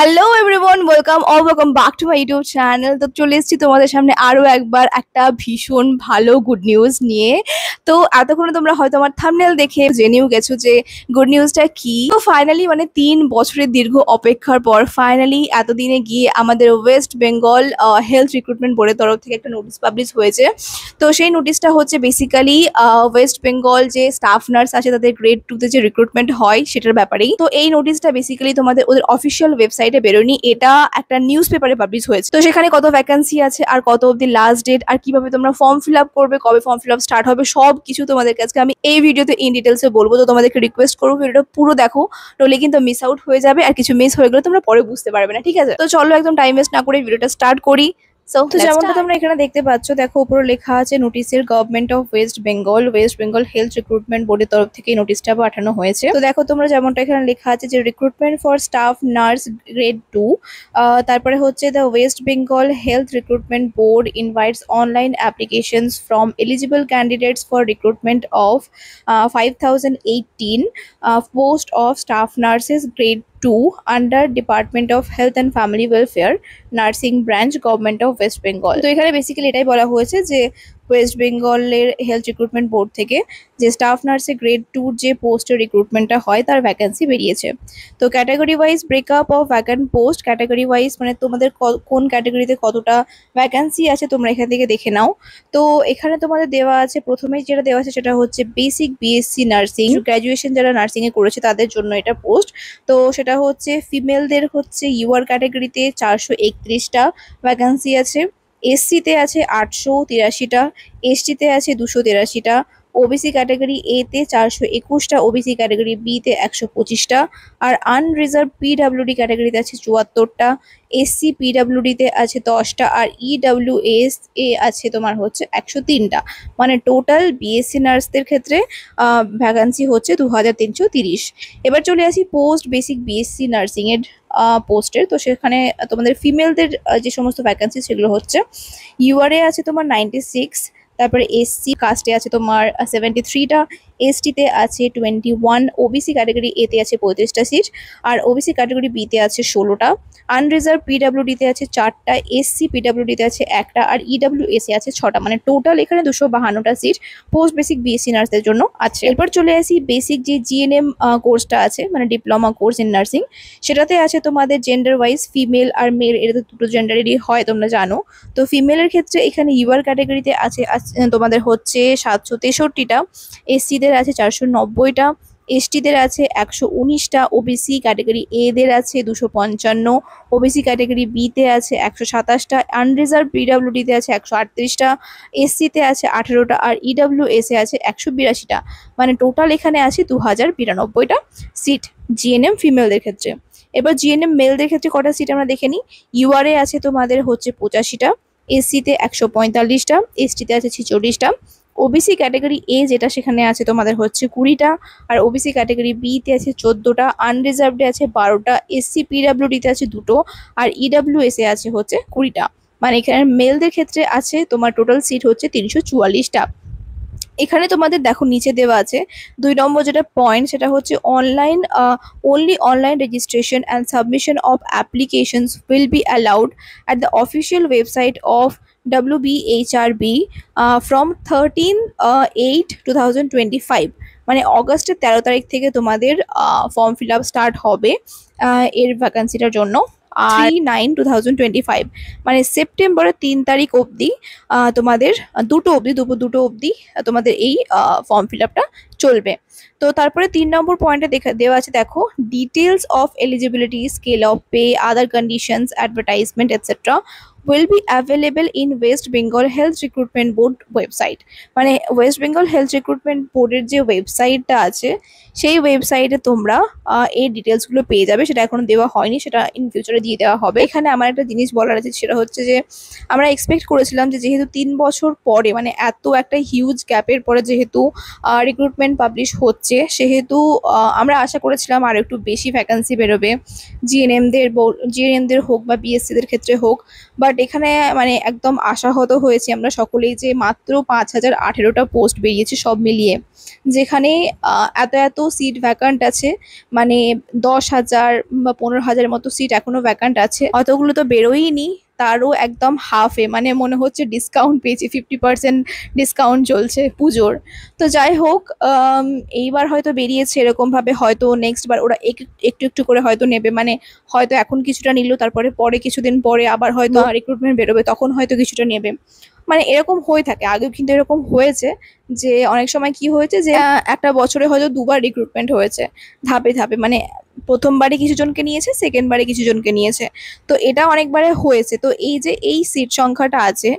Hello everyone, welcome back to my YouTube channel. তো চলে এসেছি তোমাদের সামনে আরো একবার একটা ভীষণ ভালো গুড নিউজ নিয়ে। তো এতক্ষণে তোমরা হয়তো আমার থাম্বনেল দেখে জেনেও গেছো যে গুড নিউজটা কি। তো ফাইনালি মানে 3 বছরের দীর্ঘ অপেক্ষার পর ফাইনালি এতদিনে গিয়ে আমাদের ওয়েস্ট বেঙ্গল হেলথ রিক্রুটমেন্ট বোর্ডের তরফ থেকে একটা নোটিশ পাবলিশ হয়েছে। তো সেই নোটিশটা হচ্ছে বেসিক্যালি ওয়েস্ট বেঙ্গল যে স্টাফ নার্স আছে তাদের গ্রেড 2 তে যে রিক্রুটমেন্ট হয় সেটার ব্যাপারেই। তো এই নোটিশটা বেসিক্যালি তোমাদের ওদের অফিসিয়াল ওয়েবসাইটে বেরোয়নি, এটা একটা নিউজ পেপারে পাবলিশ হয়েছে। তো সেখানে কত ভ্যাকেন্সি আছে আর কত অবধি লাস্ট ডেট আর কিভাবে তোমরা ফর্ম ফিল আপ করবে, কবে ফর্ম ফিল আপ স্টার্ট হবে, সব কিছু তোমাদের কাছে আমি এই ভিডিওতে ইন ডিটেলসে বলবো। তো তোমাদেরকে রিকোয়েস্ট করবো ভিডিওটা পুরো দেখো, নইলে কিন্তু মিস আউট হয়ে যাবে আর কিছু মিস হয়ে গেলে তোমরা পরে বুঝতে পারবে না, ঠিক আছে? তো চলো একদম টাইম ওয়েস্ট না করে ভিডিওটা স্টার্ট করি। তো যেমনটা তোমরা এখানে দেখতে পাচ্ছ, দেখো উপরে লেখা আছে নোটিসের government of West Bengal health recruitment বোর্ডের তরফ থেকে এই নোটিশটা পাঠানো হয়েছে। তো দেখো তোমরা যেমনটা এখানে লেখা আছে যে recruitment for staff nurse grade 2, তারপরে হচ্ছে the West Bengal health recruitment board invites online applications from eligible candidates for recruitment of 5018 post of staff nurses grade 2 under department of health and family welfare nursing branch government of West Bengal. তো এখানে basically এটাই বলা হয়েছে যে West বেঙ্গলের health recruitment board থেকে যে staff নার্সে grade 2 যে পোস্টের রিক্রুটমেন্টটা হয় তার ভ্যাকেন্সি বেরিয়েছে। তো category wise breakup of vacant post, category wise মানে তোমাদের কোন ক্যাটাগরিতে কতটা ভ্যাকেন্সি আছে তোমরা এখান থেকে দেখে নাও। তো এখানে তোমাদের দেওয়া আছে, প্রথমেই যেটা দেওয়া আছে সেটা হচ্ছে বেসিক বিএসসি নার্সিং, গ্র্যাজুয়েশন যারা নার্সিং এ করেছে তাদের জন্য এটা পোস্ট। তো সেটা হচ্ছে ফিমেলদের হচ্ছে ইউআর ক্যাটাগরিতে 431টা ভ্যাকান্সি আছে, এসসিতে আছে 883টা, এসটিতে আছে 283টা, ওবিসি ক্যাটাগরি এ তে 421টা, ওবিসি ক্যাটাগরি বি তে 125টা, আর আনরিজার্ভ পিডাব্লিউডি ক্যাটাগরিতে আছে 74টা, এসসি পিডাব্লিউডি তে আছে 10টা, আর ইডাব্লিউএস এ আছে তোমার হচ্ছে 103টা। মানে টোটাল বিএসসি নার্সদের ক্ষেত্রে ভ্যাকান্সি হচ্ছে 2330। এবার চলে আসি পোস্ট বেসিক বিএসসি নার্সিং এর পোস্টের। তো সেখানে তোমাদের ফিমেলদের যে সমস্ত ভ্যাকান্সি সেগুলো হচ্ছে ইউআরএ আছে তোমার 96, তারপরে এসসি কাস্টে আছে তোমার 73টা, এসটিতে আছে 21, ওবিসি ক্যাটাগরি এ তে আছে 35টা সিট, আর ওবিসি ক্যাটাগরি বি তে আছে 16টা, আনরিজার্ভ পিডাব্লিউডি তে আছে 4টা, এসসি পিডাব্লিউডি তে আছে 1টা, আর ইডাব্লিউএস এ আছে 6টা। মানে টোটাল এখানে 252টা সিট পোস্ট বেসিক বিএসসি নার্সদের জন্য আছে। এরপর চলে আসি বেসিক যে জিএনএম কোর্সটা আছে, মানে ডিপ্লোমা কোর্স ইন নার্সিং, সেটাতে আছে তোমাদের জেন্ডার ওয়াইজ ফিমেল আর মেল, এটা তো দুটো জেন্ডারেরই হয় তোমরা জানো। তো ফিমেলের ক্ষেত্রে এখানে ইউআর ক্যাটাগরিতে আছে তোমাদের হচ্ছে 763টা, এসসিদের আছে 490টা, এসটিদের আছে 119টা, ওবিসি ক্যাটাগরি এ দের আছে 255, ওবিসি ক্যাটাগরি বি তে আছে 127টা, আনরিজার্ভ পিডাব্লিউডি তে আছে 138টা, এসসিতে আছে 18টা, আর ইডাব্লিউএস এ আছে 182টা। মানে টোটাল এখানে আছে 2092টা সিট জিএনএম ফিমেলদের ক্ষেত্রে। এবার জিএনএম মেলদের ক্ষেত্রে কটা সিট আমরা দেখে নিই। ইউআরএ আছে তোমাদের হচ্ছে 85টা, এসসিতে 145টা, এসটিতে আছে 46টা, ওবিসি ক্যাটাগরি এ যেটা সেখানে আছে তোমাদের হচ্ছে 20টা, আর ওবিসি ক্যাটাগরি বি তে আছে 14টা, আনরিজার্ভডে আছে 12টা, এসসি পিডাব্লিউডি তে আছে 2টো, আর ইডাব্লিউএস এ আছে হচ্ছে 20টা। মানে এখানে মেলদের ক্ষেত্রে আছে তোমার টোটাল সিট হচ্ছে 344টা। এখানে তোমাদের দেখো নিচে দেওয়া আছে 2 নম্বর যেটা পয়েন্ট, সেটা হচ্ছে online only online registration and submission of applications will be allowed at the official website of WBHRB from 13/8/2025। মানে অগস্টের 13 তারিখ থেকে তোমাদের ফর্ম ফিল আপ স্টার্ট হবে এর ভ্যাকান্সিটার জন্য। 3/9/2025 মানে সেপ্টেম্বরের 3 তারিখ অবধি তোমাদের দুপুর 2টো অবধি তোমাদের এই ফর্ম ফিল আপটা চলবে। তো তারপরে 3 নম্বর পয়েন্টে দেওয়া আছে দেখো, details of eligibility, scale of pay, other conditions, advertisement etcetera will be available in West Bengal Health Recruitment Board website। মানে ওয়েস্ট বেঙ্গল হেলথ রিক্রুটমেন্ট বোর্ডের যে ওয়েবসাইটটা আছে সেই ওয়েবসাইটে তোমরা এই ডিটেলসগুলো পেয়ে যাবে। সেটা এখনো দেওয়া হয়নি, সেটা ইন ফিউচারে দিয়ে দেওয়া হবে। এখানে আমার একটা জিনিস বলার আছে, সেটা হচ্ছে যে আমরা এক্সপেক্ট করেছিলাম যে যেহেতু 3 বছর পরে, মানে এত একটা হিউজ গ্যাপের পরে যেহেতু রিক্রুটমেন্ট রিক্রুটমেন্ট পাবলিশ হচ্ছে, সেহেতু আমরা আশা করেছিলাম আরও একটু বেশি ভ্যাকান্সি বেরোবে জিএনএমদের হোক বা বিএসসিদের ক্ষেত্রে হোক। বাট এখানে মানে একদম আশাহত হয়েছি আমরা সকলেই যে মাত্র 5018টা পোস্ট বেরিয়েছে সব মিলিয়ে, যেখানে এত এত সিট ভ্যাকান্ট আছে, মানে 10,000 বা 15,000 মতো সিট এখনো ভ্যাকান্ট আছে। অতগুলো তো বেরোয়নি, তারও একদম হাফে, মানে মনে হচ্ছে ডিসকাউন্ট পেয়েছি, 50% ডিসকাউন্ট চলছে পুজোর। তো যাই হোক, এইবার হয়তো বেরিয়েছে এরকমভাবে, হয়তো নেক্সট বার ওরা একটু একটু করে হয়তো নেবে, মানে হয়তো এখন কিছুটা নিল, তারপরে পরে কিছুদিন পরে আবার হয়তো রিক্রুটমেন্ট বেরোবে, তখন হয়তো কিছুটা নেবে, মানে এরকম হয়ে থাকে। আগেও কিন্তু এরকম হয়েছে যে অনেক সময় কি হয়েছে যে একটা বছরে হয়তো দুবার রিক্রুটমেন্ট হয়েছে ধাপে ধাপে, মানে প্রথমবারে কিছু জনকে নিয়েছে, সেকেন্ড বারে কিছু জনকে নিয়েছে, তো এটা অনেকবারে হয়েছে। তো এই যে এই সিট সংখ্যাটা আছে,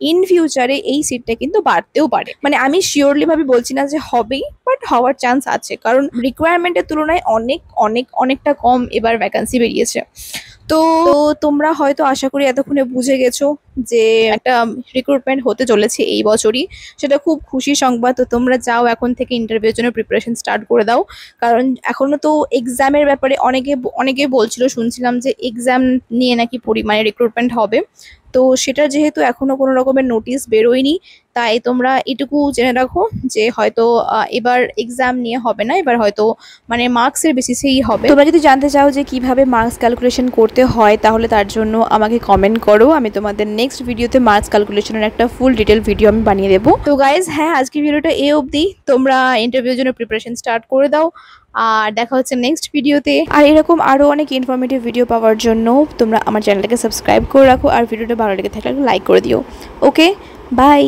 ইন ফিউচারে এই সিটটা কিন্তু বাড়তেও পারে, মানে আমি শিওরলি ভাবে বলছি না যে হবেই, বাট হওয়ার চান্স আছে, কারণ রিকোয়ারমেন্টের তুলনায় অনেকটা কম এবার ভ্যাকান্সি বেরিয়েছে। তো তোমরা হয়তো আশা করি এতক্ষণে বুঝে গেছো যে একটা রিক্রুটমেন্ট হতে চলেছে এই বছরই, সেটা খুব খুশি সংবাদ। তো তোমরা যাও এখন থেকে ইন্টারভিউর জন্য প্রিপারেশন স্টার্ট করে দাও, কারণ এখনো তো এক্সামের ব্যাপারে অনেকে বলছিল, শুনছিলাম যে এক্সাম নিয়ে নাকি মানে রিক্রুটমেন্ট হবে। তো সেটা যেহেতু এখনো কোনো রকমের নোটিশ বেরোয়নি, তাই তোমরা এটুকু জেনে রাখো যে হয়তো এবার এক্সাম নিয়ে হবে না, এবার হয়তো মানে মার্কসের বেসিসেই হবে। তোমরা যদি জানতে চাও যে কিভাবে মার্কস ক্যালকুলেশন করতে হয়, তাহলে তার জন্য আমাকে কমেন্ট করো, আমি তোমাদের নেক্সট ভিডিওতে মার্কস ক্যালকুলেশনের একটা ফুল ডিটেল ভিডিও আমি বানিয়ে দেবো। তো গাইজ, হ্যাঁ, আজকের ভিডিওটা এই অবধি। তোমরা ইন্টারভিউর জন্য প্রিপারেশন স্টার্ট করে দাও, আর দেখা হচ্ছে নেক্সট ভিডিওতে। আর এরকম আরও অনেক ইনফরমেটিভ ভিডিও পাওয়ার জন্য তোমরা আমার চ্যানেলটাকে সাবস্ক্রাইব করে রাখো, আর ভিডিওটা ভালো লেগে থাকলে লাইক করে দিও। ওকে, বাই।